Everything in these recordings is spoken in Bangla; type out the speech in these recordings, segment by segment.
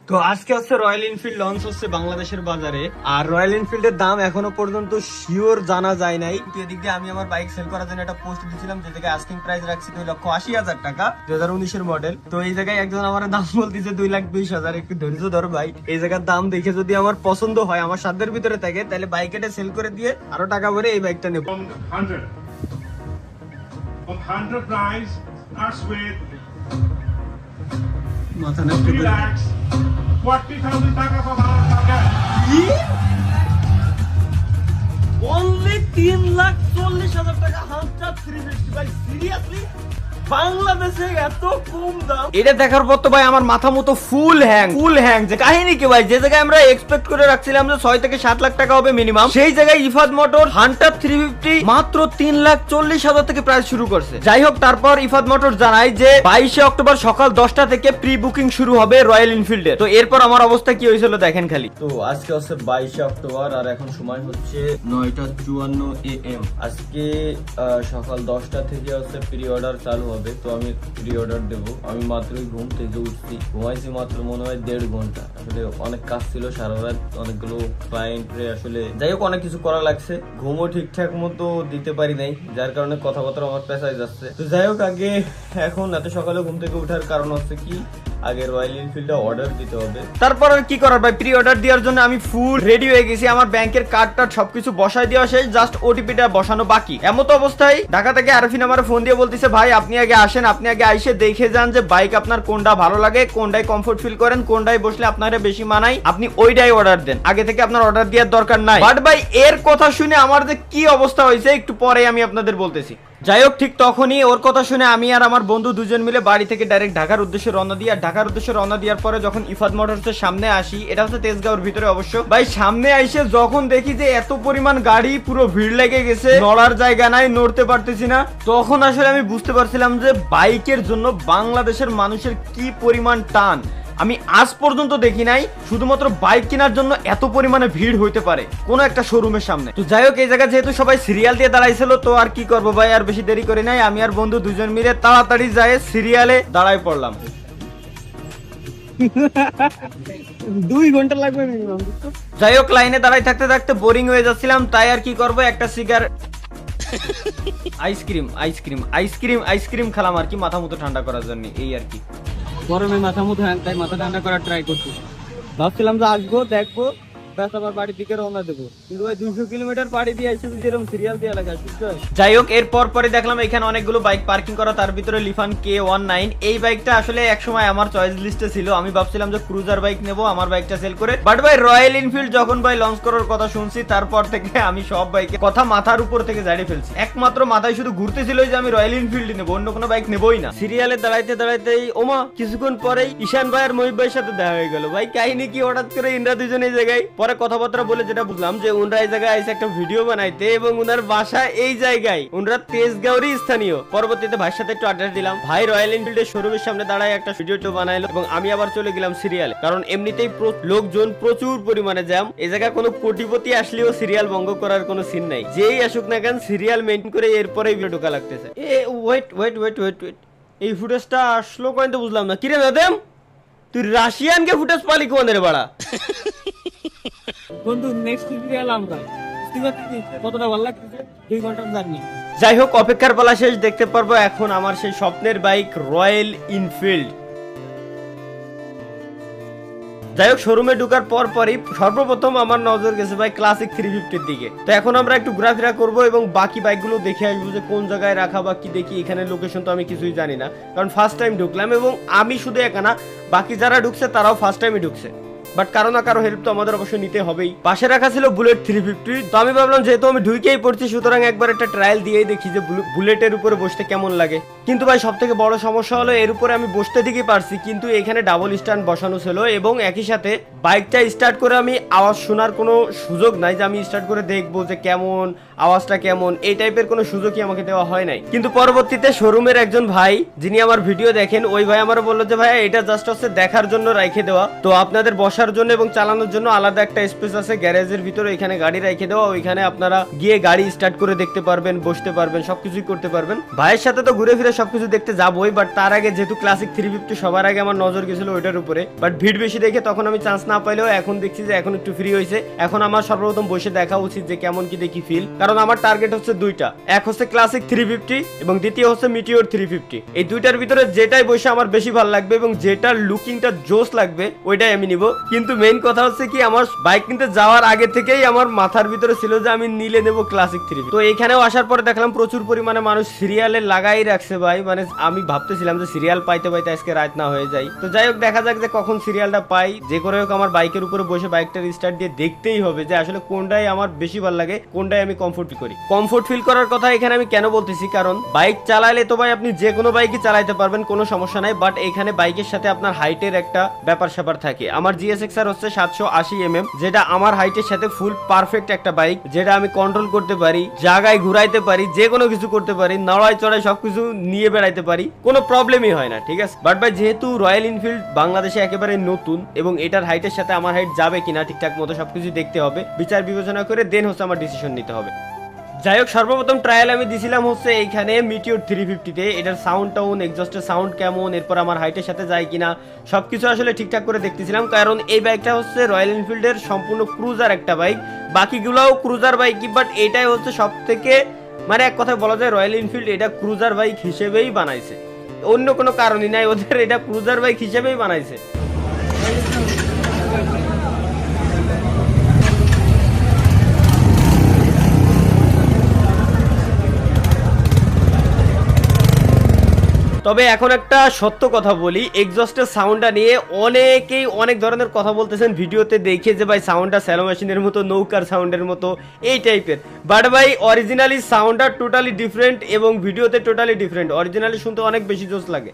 তো আজকে হচ্ছে রয়্যাল এনফিল্ড লঞ্চ হচ্ছে বাংলাদেশের বাজারে। আর রয়্যাল এনফিল্ডের দাম এখনো পর্যন্ত শিওর জানা যায় নাই। কিন্তু এদিক দিয়ে আমি আমার বাইক সেল করার জন্য একটা পোস্ট দিয়েছিলাম, যে জায়গায় আস্কিং প্রাইস রাখছি 2,80,000 টাকা, 2019-এর মডেল। তো এই জায়গায় একজন আমার দাম বলতেছে 2,20,000। একটু ধৈর্য ধরো ভাই, এই জায়গার দাম দেখে যদি আমার পছন্দ হয়, আমার সাধ্যের ভিতরে থাকে, তাহলে বাইক এটা সেল করে দিয়ে আরো টাকা ভরে এই বাইকটা নেবো। 100 price starts with মাথা নষ্ট 3,40,000 টাকা পাবা টাকা। Only 3,40,000 টাকা হান্টার 350 ভাই, সিরিয়াসলি বাংলাদেশে এত কম দাম? এটা দেখার পর তো ভাই আমার মাথা মতো ফুল হ্যাং যে কাহিনী কি ভাই, যে জায়গায় আমরা এক্সপেক্ট করে রাখছিলাম যে 6 থেকে 7 লাখ টাকা হবে মিনিমাম, সেই জায়গায় ইফাদ মোটর হান্টার 350 মাত্র 3,40,000 থেকে প্রাইস শুরু করছে। যাই হোক, তারপর ইফাদ মোটর জানায় যে 22 অক্টোবর সকাল 10টা থেকে প্রি বুকিং শুরু হবে রয়্যাল এনফিল্ডে। তো এরপর আমার অবস্থা কি হয়েছিল দেখেন খালি। তো আজকে হচ্ছে 22 অক্টোবর আর এখন সময় হচ্ছে 9:54 AM। আজকে সকাল 10টা থেকে হচ্ছে প্রি অর্ডার চালু হবে। তো আমি প্রি অর্ডার দেবো। আমি মাত্রই ঘুম থেকে উঠছি, ঘুমাইছি মাত্র মনে হয় 1.5 ঘন্টা। আসলে অনেক কাজ ছিল সারা রাত, অনেকগুলো ক্লায়েন্টে আসলে যাই হোক অনেক কিছু করা লাগছে। ঘুমও ঠিকঠাক মতো দিতে পারি নাই, যার কারণে কথাবার্তা আমার পেছায় যাচ্ছে। তো যাই হোক, আগে এখন এত সকালে ঘুম থেকে ওঠার কারণ হচ্ছে কি, আগে রয়্যাল এনফিল্ডে অর্ডার দিতে হবে। তারপর আর কি করার ভাই, প্রি অর্ডার দেওয়ার জন্য আমি ফুল রেডি হয়ে গেছি। আমার ব্যাংকের কার্ড টার্ড সবকিছু বসাই দেওয়া শেষ, জাস্ট ওটিপিটা বসানো বাকি। এমতো অবস্থায় ঢাকা থেকে আরফিন আমার ফোন দিয়ে বলতেছে, ভাই আপনি আগে আসেন, আপনি আগে আইসে দেখে যান যে বাইক আপনার কোনটা ভালো লাগে, কোনটায় কমফোর্ট ফিল করেন, কোনটায় বসলে আপনারা বেশি মানায়, আপনি ওইটাই অর্ডার দেন। আগে থেকে আপনার অর্ডার দেওয়ার দরকার নাই। বাট ভাই এর কথা শুনে আমার যে কি অবস্থা হয়েছে একটু পরে আমি আপনাদের বলতেছি। যাই হোক, ঠিক তখনই ওর কথা শুনে আমি আর আমার বন্ধু দুজন মিলে বাড়ি থেকে ডাইরেক্ট ঢাকার উদ্দেশ্যে রওনা দিই। আর ঢাকার উদ্দেশ্যে রওনা দেওয়ার পরে যখন ইফাদ মোটরসের সামনে আসি, এটা হচ্ছে তেজগাঁওর ভিতরে অবশ্য, ভাই সামনে আইসে যখন দেখি যে এত পরিমাণ গাড়ি, পুরো ভিড় লেগে গেছে, নড়ার জায়গা নাই, নড়তে পারতেছি না, তখন আসলে আমি বুঝতে পারছিলাম যে বাইকের জন্য বাংলাদেশের মানুষের কি পরিমাণ টান। আমি আজ পর্যন্ত দেখি নাই শুধুমাত্র বাইক কেনার জন্য এত পরিমাণে ভিড় হইতে পারে কোন একটা শোরুমের সামনে। তো যাই হোক, এই জায়গা যেহেতু সবাই সিরিয়াল দিয়ে দাঁড়াইছিল, তো আর কি করবো ভাই, আর বেশি দেরি করি নাই। আমি আর বন্ধু দুজন মিলে তাড়াতাড়ি যায় সিরিয়ালে দাঁড়াই পড়লাম। 2 ঘন্টা লাগবে মিনিমাম। যাই হোক, লাইনে দাঁড়াই থাকতে থাকতে বোরিং হয়ে যাচ্ছিলাম, তাই আর কি করবো, একটা সিগারেট আইসক্রিম খেলাম আর কি, মাথা মতো ঠান্ডা করার জন্য। এই আর কি, গরমে মাথা মুথ তাই মাথা ঠান্ডা করার ট্রাই করছি। ভাবছিলাম যে আসবো, দেখবো, ব্যাস আবার বাড়ির দিকে রওনা দেবো। কিন্তু ভাই 200 কিলোমিটার পাড়ি দিয়ে আসছে, যেরকম সিরিয়াল দিয়ে লাগা। যাই হোক, এরপর পরে দেখলাম এখানে অনেকগুলো বাইক পার্কিং করা, তার ভিতরে লিফান K19। এই বাইকটা আসলে একসময় আমার চয়েস লিস্টে ছিল। আমি ভাবছিলাম যে ক্রুজার বাইক নেবো আমার বাইকটা সেল করে। বাট ভাই রয়্যাল এনফিল্ড যখন ভাই লঞ্চ করার কথা শুনছি, তারপর থেকে আমি সব বাইকের কথা মাথার উপর থেকে জানিয়ে ফেলছি। একমাত্র মাথায় শুধু ঘুরতেছিল যে আমি রয়্যাল এনফিল্ড নেবো, অন্য কোনো বাইক নেবোই না। সিরিয়ালে দাঁড়াইতে দাঁড়াইতেই ওমা কিছুক্ষণ পরেই ঈশান ভাই আর মহিব ভাইয়ের সাথে দেখা হয়ে গেল। ভাই কাহিনী কি, হঠাৎ করে ইন্দ্রা দুজন এই জায়গায়। পরে কথাবার্তা বলে যেটা বুঝলাম যে উনরা এই জায়গায় এসে একটা ভিডিও বানাইতে, এবং উনার বাসা এই জায়গায়, উনরা তেজগাঁওরই স্থানীয়। পরবর্তীতে ভাইয়ের সাথে একটু আড্ডা দিলাম। ভাই রয়্যাল এনফিল্ডের শোরুমের সামনে দাঁড়ায় একটা ভিডিও বানাইলো, এবং আমি আবার চলে গেলাম সিরিয়ালে, কারণ এমনিতেই লোকজন প্রচুর পরিমাণে জ্যাম। এই জায়গায় কোনো কোটিপতি আসলেও সিরিয়াল ভঙ্গ করার কোনো সিন নাই, যেই আসুক না কেন সিরিয়াল মেইনটেইন করে এরপরে ভিডিও ঢোকা লাগতেছে। ওয়েট, এই ফুটেজটা আসলো কয়েন তো বুঝলাম না। কিরে দাদেম, তুই রাশিয়ানকে ফুটেজ পালি কোন রে বাড়া? বন্ধু নেক্সট সিরিয়াল আমরা কতটা ভালো লাগছে, 2 ঘন্টার জার্নি। যাই হোক, অপেক্ষার পালা শেষ, দেখতে পারবো এখন আমার সেই স্বপ্নের বাইক রয়্যাল এনফিল্ড। যাই হোক, শোরুমে ঢোকার পরই সর্বপ্রথম আমার নজর গেছে ভাই ক্লাসিক 350-র দিকে। তো এখন আমরা একটু ঘোরাফেরা করবো এবং বাকি বাইকগুলো দেখে আসবো যে কোন জায়গায় রাখা বা কি দেখি। এখানে লোকেশন তো আমি কিছুই জানি না, কারণ ফার্স্ট টাইম ঢুকলাম, এবং আমি শুধু একা না, বাকি যারা ঢুকছে তারাও ফার্স্ট টাইমে ঢুকছে। বাট কারো না কারো হেল্প তো আমাদের অবশ্যই নিতে হবেই। পাশে রাখা ছিল বুলেট 350। তো আমি ভাবলাম যেহেতু আমি ঢুকেই পড়ছি, সুতরাং একবার একটা ট্রায়াল দিয়েই দেখি যে বুলেটের উপরে বসতে কেমন লাগে। কিন্তু ভাই সব থেকে বড় সমস্যা হলো, এর উপরে আমি বসতে ঠিকই পারছি, কিন্তু এখানে ডাবল স্ট্যান্ড বসানো ছিল, এবং একই সাথে বাইকটা স্টার্ট করে আমি আওয়াজ শোনার কোনো সুযোগ নাই যে আমি স্টার্ট করে দেখবো যে কেমন আওয়াজটা কেমন, এই টাইপের কোনো সুযোগই আমাকে দেওয়া হয় নাই। কিন্তু পরবর্তীতে শোরুমের একজন ভাই যিনি আমার ভিডিও দেখেন, ওই ভাই আমার বললো যে ভাই এটা জাস্ট হচ্ছে দেখার জন্য রাখে দেওয়া, তো আপনাদের বসার জন্য এবং চালানোর জন্য আলাদা একটা স্পেস আছে গ্যারেজের ভিতরে, এখানে গাড়ি রেখে দেওয়া, ওইখানে আপনারা গিয়ে গাড়ি স্টার্ট করে দেখতে পারবেন, বসতে পারবেন, সবকিছুই করতে পারবেন। ভাইয়ের সাথে তো ঘুরে ফিরে সবকিছু দেখতে যাবোই, বাট তার আগে যেহেতু ক্লাসিক 350 সবার আগে আমার নজর গেছিল ওইটার উপরে, বাট ভিড় বেশি দেখে তখন আমি চান্স না পাইলেও এখন দেখছি যে এখন একটু ফ্রি হয়েছে, এখন আমার সর্বপ্রথম বসে দেখা উচিত যে কেমন কি দেখি ফিল। কারণ আমার টার্গেট হচ্ছে দুইটা, এক হচ্ছে ক্লাসিক 350 এবং দ্বিতীয় হচ্ছে মিটিওর 350। এই দুইটার ভিতরে যেটাই বসে আমার বেশি ভালো লাগবে এবং যেটার লুকিংটা জোস লাগবে ওইটাই আমি নিব। কিন্তু মেইন কথা হচ্ছে কি, আমার বাইক কিনতে যাওয়ার আগে থেকেই আমার মাথার ভিতরে ছিল যে আমি নিলে নেব ক্লাসিক 350। তো এখানেও আসার পরে দেখলাম প্রচুর পরিমাণে মানুষ সিরিয়ালে লাগাই রাখছে ভাই, মানে আমি ভাবতেছিলাম যে সিরিয়াল পাইতে পাইতে আজকে রাত না হয়ে যায়। তো যাই হোক, দেখা যাক যে কখন সিরিয়ালটা পাই। যে করে হোক আমার বাইকের উপরে বসে বাইকটা রিস্টার্ট দিয়ে দেখতেই হবে যে আসলে কোনটাই আমার বেশি ভালো লাগে, কোনটাই আমি কমফোর্ট ফিল করি। কমফোর্ট ফিল করার কথা এখানে আমি কেন বলতেছি, কারণ বাইক চালাইলে তো ভাই আপনি যে কোনো বাইকই চালাইতে পারবেন, কোনো সমস্যা নাই, বাট এখানে বাইকের সাথে আপনার হাইটের একটা ব্যাপার স্যাপার থাকে। আমার GSX-R হচ্ছে 780 mm, যেটা আমার হাইটের সাথে ফুল পারফেক্ট একটা বাইক, যেটা আমি কন্ট্রোল করতে পারি, জায়গায় ঘুরাইতে পারি, যে কোনো কিছু করতে পারি, নড়াই চড়াই সবকিছু নিয়ে বেড়াইতে পারি, কোনো প্রবলেমই হয় না, ঠিক আছে। বাট ভাই যেহেতু রয়্যাল এনফিল্ড বাংলাদেশে একেবারে নতুন এবং এটার হাইটের সাথে আমার হাইট যাবে কিনা ঠিকঠাক মতো সবকিছু দেখতে হবে, বিচার বিবেচনা করে দেন হচ্ছে আমার ডিসিশন নিতে হবে। যাই হোক, সর্বপ্রথম ট্রায়াল আমি দিছিলাম হচ্ছে এইখানে মিটিওর 350-তে। এটার সাউন্ড টাউন, এক্সস্টের সাউন্ড কেমন, এরপর আমার হাইটের সাথে যায় কিনা সবকিছু আসলে ঠিকঠাক করে দেখতেছিলাম। কারণ এই বাইকটা হচ্ছে রয়্যাল এনফিল্ডের সম্পূর্ণ ক্রুজার একটা বাইক, বাকিগুলোও ক্রুজার বাইকই, বাট এটাই হচ্ছে সব থেকে, মানে এক কথায় বলা যায় রয়্যাল এনফিল্ড এটা ক্রুজার বাইক হিসেবেই বানাইছে, অন্য কোনো কারণই নাই, ওদের এটা ক্রুজার বাইক হিসেবেই বানাইছে। তবে এখন একটা সত্য কথা বলি, এক্সস্টের সাউন্ডটা নিয়ে অনেকেই অনেক ধরনের কথা বলতেছেন ভিডিওতে দেখে যে ভাই সাউন্ডটা স্যালো মেশিনের মতো, নৌকার সাউন্ডের মতো, এই টাইপের। বাট ভাই অরিজিনালি সাউন্ডটা টোটালি ডিফারেন্ট এবং ভিডিওতে টোটালি ডিফারেন্ট। অরিজিনালি শুনতে অনেক বেশি জোস লাগে।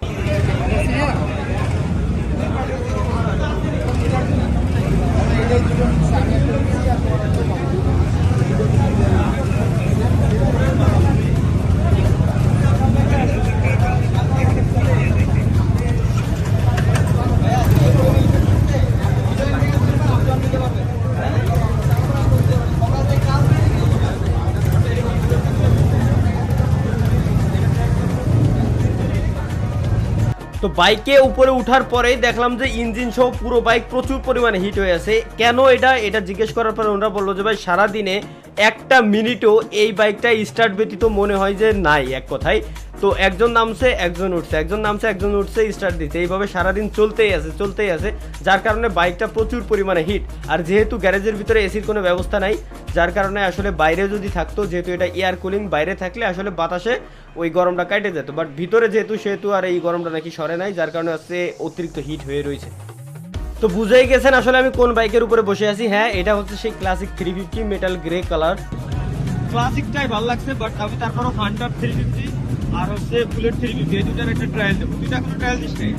তো বাইকে উপরে উঠার পরেই দেখলাম যে ইঞ্জিন সহ পুরো বাইক প্রচুর পরিমাণে হিট হয়ে আছে। কেন এটা জিজ্ঞেস করার পরে ওনারা বললো যে ভাই সারাদিনে একটা মিনিটও এই বাইকটা স্টার্ট ব্যতীত মনে হয় যে নাই, এক কথায়। তো একজন নামছে একজন উঠছে, একজন নামছে একজন উঠছে, স্টার্ট দিচ্ছে, এইভাবে সারাদিন চলতেই আছে, যার কারণে বাইকটা প্রচুর পরিমাণে হিট। আর যেহেতু গ্যারেজের ভিতরে এসির কোনো ব্যবস্থা নাই, যার কারণে আসলে বাইরে যদি থাকতো, যেহেতু এটা এয়ার কুলিং, বাইরে থাকলে আসলে বাতাসে ওই গরমটা কাটে যেত, বাট ভিতরে যেহেতু আর এই গরমটা নাকি সরে নাই, যার কারণে আসছে অতিরিক্ত হিট হয়ে রয়েছে। তো বুঝেই গেছেন আসলে আমি কোন বাইকের উপরে বসে আছি। হ্যাঁ, এটা হচ্ছে সেই ক্লাসিক 350 মেটাল গ্রে কালার। ক্লাসিকটাই ভালো লাগছে, বাট আমি তারপরও হান্টার 350 আর হচ্ছে বুলেট 350 এই দুটার একটা ট্রায়াল দেবো। দুইটা কোনো ট্রায়াল দিস নাই,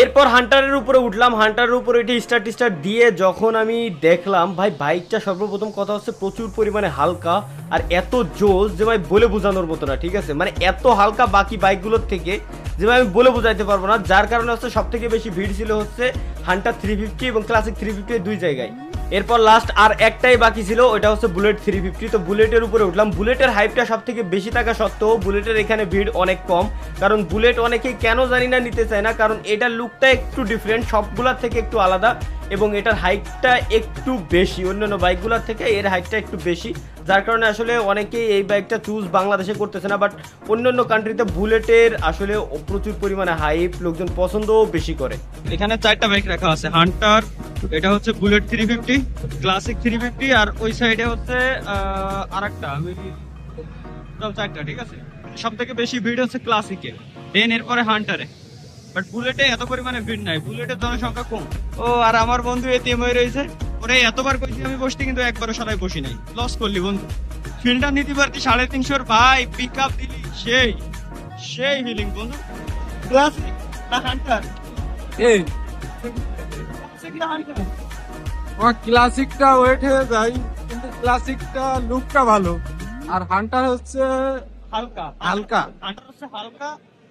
এরপর হান্টারের উপরে উঠলাম। হান্টারের উপরে এটি স্টার্ট দিয়ে যখন আমি দেখলাম ভাই বাইকটা, সর্বপ্রথম কথা হচ্ছে প্রচুর পরিমাণে হালকা আর এত জোস যে ভাই বলে বোঝানোর মতো না, ঠিক আছে। মানে এত হালকা বাকি বাইকগুলোর থেকে যে ভাই আমি বলে বোঝাইতে পারবো না, যার কারণে হচ্ছে সব থেকে বেশি ভিড় ছিল হচ্ছে হান্টার 350 এবং ক্লাসিক 350 দুই জায়গায়। এরপর লাস্ট আর একটাই বাকি ছিল, ওটা হচ্ছে বুলেট 350। তো বুলেটের উপরে উঠলাম। বুলেটের হাইপটা সব থেকে বেশি থাকা সত্ত্বেও বুলেটের এখানে ভিড় অনেক কম, কারণ বুলেট অনেকেই কেন জানি না নিতে চায় না, কারণ এটার লুকটা একটু ডিফারেন্ট, সবগুলার থেকে একটু আলাদা এবং এটার হাইটটা একটু বেশি, অন্যান্য বাইকগুলোর থেকে এর হাইটটা একটু বেশি, যার কারণে আসলে অনেকেই এই বাইকটা চুজ বাংলাদেশে করতেছে না। বাট অন্যান্য কান্ট্রিতে বুলেটের আসলে প্রচুর পরিমাণে হাইপ, লোকজন পছন্দও বেশি করে। এখানে চারটা বাইক রাখা আছে, হান্টার, এটা হচ্ছে বুলেট 350, ক্লাসিক 350, আর ওই সাইডে হচ্ছে আরেকটা, চারটা, ঠিক আছে। সব থেকে বেশি ভিড় হচ্ছে ক্লাসিকে, দেন এরপরে হান্টারে, বাট বুলেটে এত পরিমাণে ভিড় নাই, বুলেটের জনসংখ্যা কম। ও আর আমার বন্ধু এটিএম হয়ে রয়েছে, ওরে এতবার কইছি আমি বসতে, কিন্তু একবারও সবাই বসি নাই, লস করলি বন্ধু। ফিল্ডটা নিতে পারতি 350 ভাই, পিক আপ দিলি সেই ফিলিং বন্ধু। ক্লাসিক না হান্টার? এই আমার ক্লাসিকটা ওয়েট হয়ে যায়, কিন্তু ক্লাসিকটা লুকটা ভালো, আর হান্টার হচ্ছে হালকা হালকা। হান্টার হচ্ছে হালকা,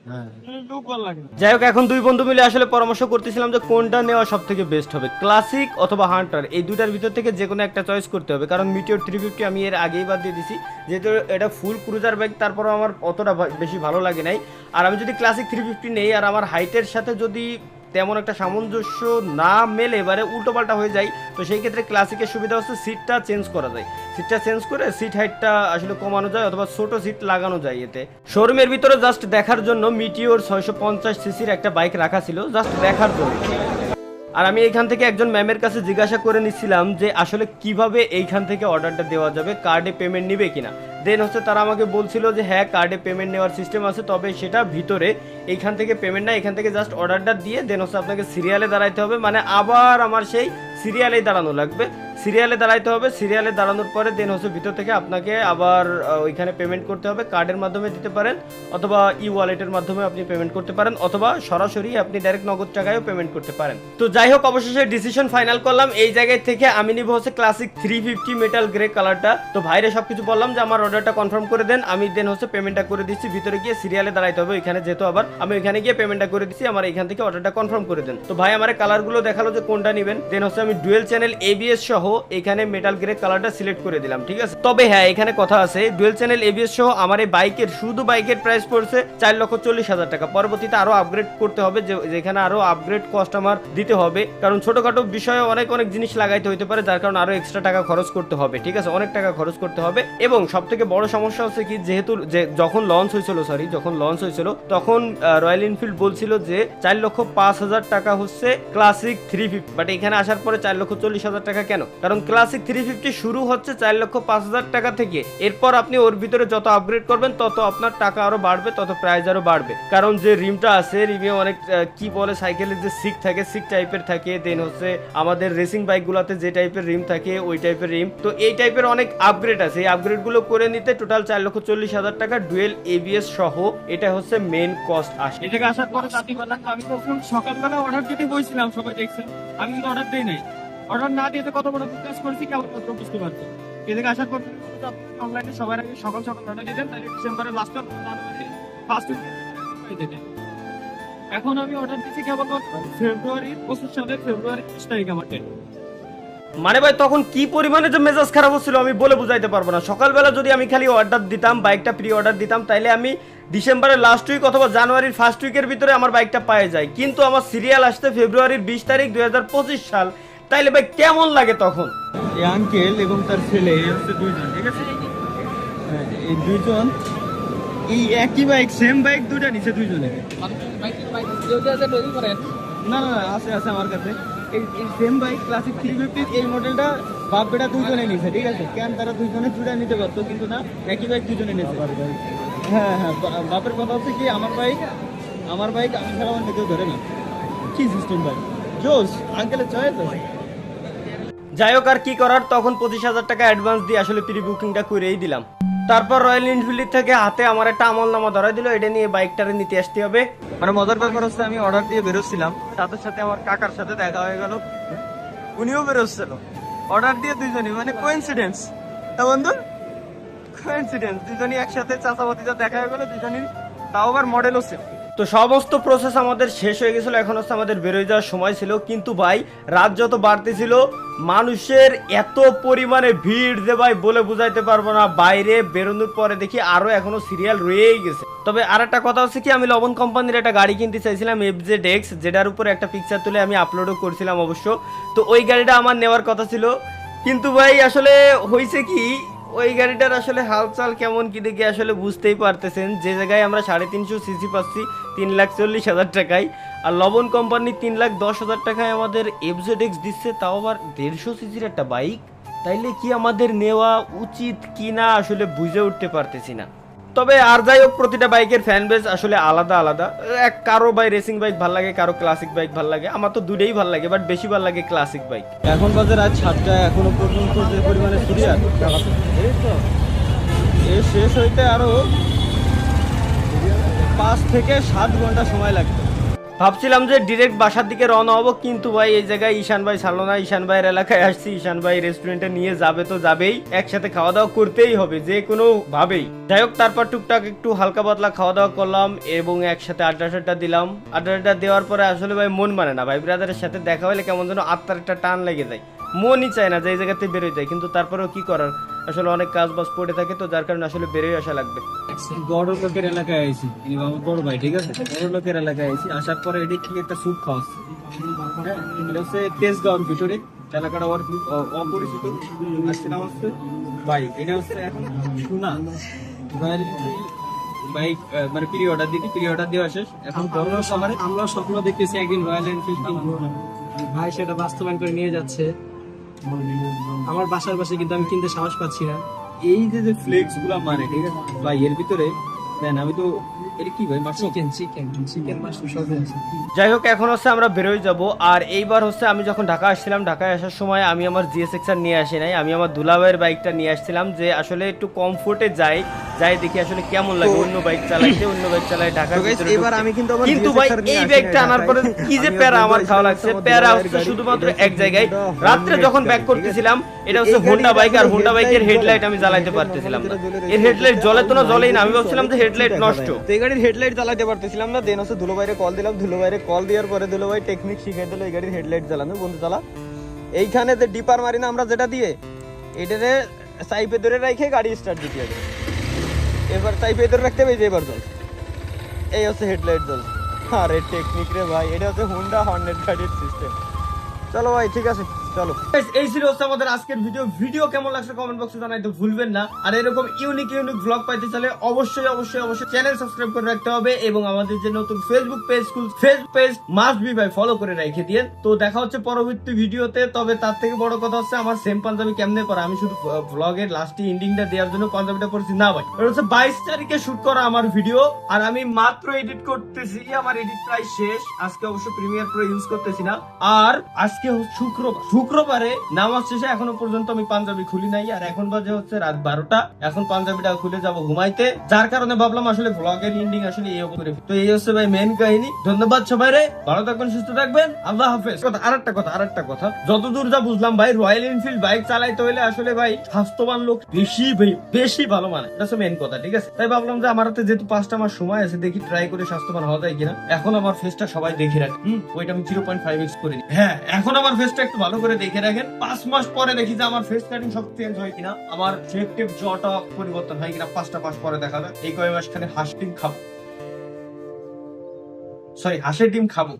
হ্যাঁ, লুক ভালো লাগে। যাই হোক, এখন দুই বন্ধু মিলে আসলে পরামর্শ করতেছিলাম যে কোনটা নেওয়া সব থেকে বেস্ট হবে, ক্লাসিক অথবা হান্টার। এই দুটার ভিতর থেকে যে কোনো একটা চয়েস করতে হবে, কারণ মিটিওর 350 আমি এর আগেই বাদ দিয়ে দিছি, যেহেতু এটা ফুল ক্রুজার বাইক, তারপরে আমার অতটা বেশি ভালো লাগে নাই। আর আমি যদি ক্লাসিক 350 নেই আর আমার হাইটের সাথে যদি তেমন একটা সামঞ্জস্য না মেলে, এবারে উল্টোপাল্টা হয়ে যায়, তো সেই ক্ষেত্রে ক্লাসিকের সুবিধা হচ্ছে সিটটা চেঞ্জ করা যায়, সিটটা চেঞ্জ করে সিট হাইটটা আসলে কমানো যায় অথবা ছোট সিট লাগানো যায়। এতে শোরুমের ভিতরে জাস্ট দেখার জন্য মিটিওর 650 সিসির একটা বাইক রাখা ছিল, জাস্ট দেখার জন্য। আর আমি এইখান থেকে একজন ম্যামের কাছে জিজ্ঞাসা করে নিচ্ছিলাম যে আসলে কিভাবে এইখান থেকে অর্ডারটা দেওয়া যাবে, কার্ডে পেমেন্ট নিবে কিনা। দেন হচ্ছে তারা আমাকে বলছিল যে হ্যাঁ, কার্ডে পেমেন্ট নেওয়ার সিস্টেম আছে, তবে সেটা ভিতরে, এইখান থেকে পেমেন্ট না, এখান থেকে জাস্ট অর্ডারটা দিয়ে দেন হচ্ছে আপনাকে সিরিয়ালে দাঁড়াইতে হবে, মানে আবার আমার সেই সিরিয়ালেই দাঁড়ানো লাগবে, সিরিয়ালে দাঁড়াইতে হবে। সিরিয়ালে দাঁড়ানোর পরে দেন হচ্ছে ভিতর থেকে আপনাকে আবার ওইখানে পেমেন্ট করতে হবে। কার্ডের মাধ্যমে দিতে পারেন অথবা ই ওয়ালেটের মাধ্যমে আপনি পেমেন্ট করতে পারেন, অথবা সরাসরি আপনি ডাইরেক্ট নগদ টাকায়ও পেমেন্ট করতে পারেন। তো যাই হোক, অবশেষে ডিসিশন ফাইনাল করলাম, এই জায়গায় থেকে আমি নিব হচ্ছে ক্লাসিক 350 মেটাল গ্রে কালারটা। তো ভাইরে সবকিছু বললাম যে আমার অর্ডারটা কনফার্ম করে দেন, আমি দেন হচ্ছে পেমেন্টটা করে দিচ্ছি, ভিতরে গিয়ে সিরিয়ালে দাঁড়াইতে হবে ওইখানে, যেহেতু আবার আমি ওইখানে গিয়ে পেমেন্টটা করে দিচ্ছি, আমার এখান থেকে অর্ডারটা কনফার্ম করে দেন। তো ভাই আমার কালারগুলো দেখালো যে কোনটা নেবেন, দেন হচ্ছে আমি ডুয়েল চ্যানেল এবিএস সহ এখানে মেটাল গ্রে কালারটা সিলেক্ট করে দিলাম, ঠিক আছে। তবে হ্যাঁ, এখানে কথা আছে, ডুয়েল চ্যানেল এবিএস সহ আমার এই বাইকের, শুধু বাইকের প্রাইস পড়ছে 4,40,000 টাকা। পরবর্তীতে আরো আপগ্রেড করতে হবে, যেখানে আরো আপগ্রেড কস্ট আমার দিতে হবে, কারণ ছোটখাটো বিষয়ে অনেক জিনিস লাগাইতে হইতে পারে, যার কারণে আরো এক্সট্রা টাকা খরচ করতে হবে, ঠিক আছে, অনেক টাকা খরচ করতে হবে। এবং সব থেকে বড় সমস্যা হচ্ছে কি, যেহেতু যখন লঞ্চ হয়েছিল তখন রয়্যাল এনফিল্ড বলছিল যে 4,05,000 টাকা হচ্ছে ক্লাসিক 350, বাট এখানে আসার পরে 4,40,000 টাকা। কেন? কারণ ক্লাসিক 350 শুরু হচ্ছে 4,05,000 টাকা থেকে, এরপর আপনি ওর ভিতরে যত আপগ্রেড করবেন তত আপনার টাকা আরো বাড়বে, তত প্রাইস আরো বাড়বে। কারণ যে রিমটা আছে, রিমে অনেক কি বলে, সাইকেলের যে সিক থাকে, সিক টাইপের থাকে, দেন হচ্ছে আমাদের রেসিং বাইক গুলাতে যে টাইপের রিম থাকে ওই টাইপের রিম। তো এই টাইপের অনেক আপগ্রেড আছে, এই আপগ্রেড গুলো করে নিতে টোটাল 4,40,000 টাকা ডুয়েল এবিএস সহ, এটা হচ্ছে মেন কস্ট আসে। এটাকে আসার পরে জাতি বললাম, আমি তখন সকালবেলা অর্ডার দিতে বলছিলাম, সবাই দেখছেন আমি কিন্তু অর্ডার দিই নাই। অর্ডার না দিয়ে কত বড় কাজ করেছি কেমন বুঝতে পারছি। এদিকে আসার পর অনলাইনে সবার আগে সকাল অর্ডার দিতেন, তাই ডিসেম্বরের লাস্ট জানুয়ারি ফার্স্ট উইক। এখন আমি অর্ডার দিচ্ছি কেবল ফেব্রুয়ারির 25 সালের ফেব্রুয়ারি 20 তারিখ আমার ডেট। মানে ভাই তখন কি পরিমাণে যে মেজাজ খারাপ হচ্ছিল আমি বলে বুঝাইতে পারবো না। সকালবেলা যদি আমি খালি অর্ডার দিতাম, বাইকটা প্রি অর্ডার দিতাম, তাইলে আমি ডিসেম্বরের লাস্ট উইক অথবা জানুয়ারির ফার্স্ট উইকের ভিতরে আমার বাইকটা পেয়ে যায়, কিন্তু আমার সিরিয়াল আসতে ফেব্রুয়ারির 20 তারিখ 2025 সাল। তাইলে ভাই কেমন লাগে তখন? এই আঙ্কেল এবং তার ছেলে হচ্ছে দুইজন, ঠিক আছে। হ্যাঁ, এই দুইজন এই একই বাইক, সেম বাইক দুইটা নিচে দুইজনে। না না না, আছে আছে আমার কাছে এই সেম বাইক ক্লাসিক 350, এই মডেলটা বাপ বেটা দুইজনে নিছে, ঠিক আছে। কেন তারা দুইজনে দুইটা নিতে পারতো, কিন্তু না, একই বাইক দুইজনে নিছে। হ্যাঁ হ্যাঁ, বাপের কথা হচ্ছে কি, আমার বাইক আমি ছাড়া অন্য কেউ ধরে না। কি সিস্টেম ভাই, জোস আঙ্কেলের চয়েস। যাই হোক, আর কি করার, তখন 25,000 টাকা অ্যাডভান্স দিয়ে আসলে প্রি বুকিংটা করেই দিলাম। তারপর রয়্যাল এনফিল্ড থেকে হাতে আমার একটা আমলনামা ধরাই দিল, এটা নিয়ে বাইকটারে নিতে আসতে হবে। মানে মজার ব্যাপার হচ্ছে, আমি অর্ডার দিয়ে বেরোচ্ছিলাম, সাথে সাথে আমার কাকার সাথে দেখা হয়ে গেল, উনিও বেরোচ্ছিল অর্ডার দিয়ে দুইজনই, মানে কোইন্সিডেন্স। তা বন্ধু, কোইন্সিডেন্স, দুজনই একসাথে চাচাবাতিতে দেখা হয়ে গেল, দুজনই তাও আবার মডেল হচ্ছে। তো সমস্ত প্রসেস আমাদের শেষ হয়ে গেছিল, এখন হচ্ছে আমাদের বেরোয় যাওয়ার সময় ছিল। কিন্তু ভাই রাত যত বাড়তেছিল, মানুষের এত পরিমাণে ভিড় যে ভাই বলে বুঝাইতে পারবো না। বাইরে বেরোনোর পরে দেখি আরো এখনো সিরিয়াল রয়েই গেছে। তবে আর একটা কথা হচ্ছে কি, আমি লবণ কোম্পানির একটা গাড়ি কিনতে চাইছিলাম, FZ-X, যেটার উপরে একটা পিকচার তুলে আমি আপলোডও করছিলাম অবশ্য। তো ওই গাড়িটা আমার নেওয়ার কথা ছিল, কিন্তু ভাই আসলে হয়েছে কি, ওই গাড়িটার আসলে হালচাল কেমন কি দেখে আসলে বুঝতেই পারতেছেন, যে জায়গায় আমরা 350 সিসি পাচ্ছি 3,40,000 টাকায়, আর লবণ কোম্পানি 3,10,000 টাকায় আমাদের FZ-X দিচ্ছে, তাও আবার 150 সিসির একটা বাইক। তাইলে কি আমাদের নেওয়া উচিত কি না আসলে বুঝে উঠতে পারতেছি না। তবে আর যাই হোক, প্রতিটা বাইকের ফ্যান বেস আসলে আলাদা আলাদা। কারো ভাই রেসিং বাইক ভাল লাগে, কারো ক্লাসিক বাইক ভাল লাগে, আমার তো দুটোই ভাল লাগে, বাট বেশি ভাল লাগে ক্লাসিক বাইক। এখন বাজে রাত 7টা, এখনো পর্যন্ত যে পরিমাণে সিরিয়াল, এ শেষ হইতে আরো 5 থেকে 7 ঘন্টা সময় লাগবে। ভাবছিলাম যে ডিরেক্ট বাসার দিকে রওনা হবো, কিন্তু ভাই এই জায়গায় ঈশান ভাই ছাড়লো না। ঈশান ভাইয়ের এলাকায় আসছি, ঈশান ভাই রেস্টুরেন্টে নিয়ে যাবে তো যাবেই, একসাথে খাওয়া দাওয়া করতেই হবে যে কোনো ভাবেই। যাই হোক, তারপর টুকটাক একটু হালকা পাতলা খাওয়া দাওয়া করলাম এবং একসাথে আড্ডা দিলাম। আড্ডা দেওয়ার পরে আসলে ভাই মন মানে না, ভাই ব্রাদারের সাথে দেখা হলে কেমন যেন আত্মার একটা টান লেগে যায়, মনই চায় না যে এই জায়গাতে বেরোয় যায়, কিন্তু তারপরেও কি করার, আসলে অনেক কাজ বাজ পড়ে থাকে, তো যার কারণে আসলে বেরোয় আসা লাগবে। বড় লোকের এলাকায় আইছি, ইনি আমার বড় ভাই, ঠিক আছে? বড় লোকের এলাকায় আইছি, আসার পরে এটি কি একটা স্যুপ খাওয়াচ্ছে, হ্যাঁ, এটা হচ্ছে তেজগাঁওর ভিতরে, এলাকাটা অপরিচিত। আসছিলাম হচ্ছে ভাই, এটা হচ্ছে এখন শোনা বাইক মানে প্রি অর্ডার দিতে, প্রি অর্ডার দেওয়া শেষ, এখন বড় সবারে আমরা স্বপ্ন দেখতেছি একদিন রয়্যাল এনফিল্ড কিনবো, ভাই সেটা বাস্তবায়ন করে নিয়ে যাচ্ছে। আমার বাসার পাশে কিন্তু আমি কিনতে সাহস পাচ্ছি না। এই যে ফ্লেক্স গুলা মারে, ঠিক আছে ভাই, এর ভিতরে দেন আমি তো এটা কি ভাই চিকেন মাশরুম সব আছে। যাই হোক, এখন হচ্ছে আমরা বেরোয় যাব। আর এইবার হচ্ছে আমি যখন ঢাকা আসছিলাম, ঢাকায় আসার সময় আমি আমার জিএসএক্সআর নিয়ে আসি নাই, আমি আমার দুলাভাইয়ের বাইকটা নিয়ে আসছিলাম, যে আসলে একটু কমফোর্টে যাই দেখি আসলে কেমন লাগে অন্য বাইক চালাইতে, অন্য বাইক চালাই ঢাকার ভিতরে। এবার আমি কিন্তু আমার কিন্তু ভাই এই বাইকটা আনার পরে কি যে প্যারা আমার খাওয়া লাগছে, প্যারা হচ্ছে শুধুমাত্র এক জায়গায়। রাত্রে যখন ব্যাক করতেছিলাম, এটা হচ্ছে হোন্ডা বাইক, আর হোন্ডা বাইকের হেডলাইট আমি জ্বালাইতে পারতেছিলাম না, এর হেডলাইট জ্বলে তো না, জ্বলেই না, আমি ভাবছিলাম যে হেডলাইট নষ্ট। এই গাড়ির হেডলাইট জ্বালাতে পারতেছিলাম না, দেন হচ্ছে ধুলোভাইরে কল দিলাম, ধুলোভাইরে কল দেওয়ার পরে ধুলোভাই টেকনিক শিখিয়ে দিল এই গাড়ির হেডলাইট জ্বালানো। বন্ধু চালা, এইখানে যে ডিপার মারি না আমরা যেটা দিয়ে, এটারে সাইপে ধরে রাখে গাড়ি স্টার্ট দিতে হবে, এবার সাইপে ধরে রাখতে হবে, এবার জ্বল, এই হচ্ছে হেডলাইট জ্বল। আরে টেকনিক রে ভাই, এটা হচ্ছে হোন্ডা হর্নেট গাড়ির সিস্টেম। চলো ভাই, ঠিক আছে, চলো। এই ছিল হচ্ছে আমাদের আজকের ভিডিও কেমন লাগছে কমেন্ট বক্সে জানাইতে ভুলবেন না। আর এরকম ইউনিক ব্লগ পাইতে চাইলে অবশ্যই চ্যানেল সাবস্ক্রাইব করে রাখতে হবে, এবং আমাদের যে নতুন ফেসবুক পেজ মাস্ট বি ভাই ফলো করে রেখে দিন। তো দেখা হচ্ছে পরবর্তী ভিডিওতে। তবে তার থেকে বড় কথা হচ্ছে আমার সেম পাঞ্জাবি কেমনে পরা, আমি শুধু ব্লগের লাস্টে এন্ডিংটা দেওয়ার জন্য পাঞ্জাবিটা পরেছি না ভাই, এটা হচ্ছে 22 তারিখে শুট করা আমার ভিডিও, আর আমি মাত্র এডিট করতেছি, আমার এডিট প্রায় শেষ। আজকে অবশ্য প্রিমিয়ার প্রো ইউজ করতেছি না। আর আজকে শুক্রবারে নামাজ শেষে এখনো পর্যন্ত আমি পাঞ্জাবি খুলি নাই, আর এখন বাজে হচ্ছে রাত 12টা, এখন পাঞ্জাবিটা খুলে যাব ঘুমাইতে, যার কারণে ভাবলাম আসলে ব্লগের এন্ডিং আসলে এই করে। তো এই হচ্ছে ভাই মেন কাহিনী। ধন্যবাদ সবাই রে, ভালো থাকবেন, সুস্থ থাকবেন, আল্লাহ হাফেজ। আরেকটা কথা, যতদূর যা বুঝলাম ভাই, রয়্যাল এনফিল্ড বাইক চালাইতে হইলে আসলে ভাই স্বাস্থ্যবান লোক বেশি ভালো মানে, এটা হচ্ছে মেন কথা, ঠিক আছে? তাই ভাবলাম যে আমার হাতে যেহেতু 5টা মাস সময় আছে, দেখি ট্রাই করে স্বাস্থ্যবান হওয়া যায় কিনা। এখন আমার ফেসটা সবাই দেখে রাখে, ওইটা আমি 0.5x করে দিই। হ্যাঁ, এখন আমার ফেসটা একটু ভালো করে দেখে রাখেন, 5 মাস পরে দেখি যে আমার ফেস কাটিং সব চেঞ্জ হয় কিনা, আমার শেপ টেপ জটা পরিবর্তন হয় কিনা, 5টা মাস পরে দেখা যায়। এই কয় মাস খালি হাঁসের ডিম খাবো।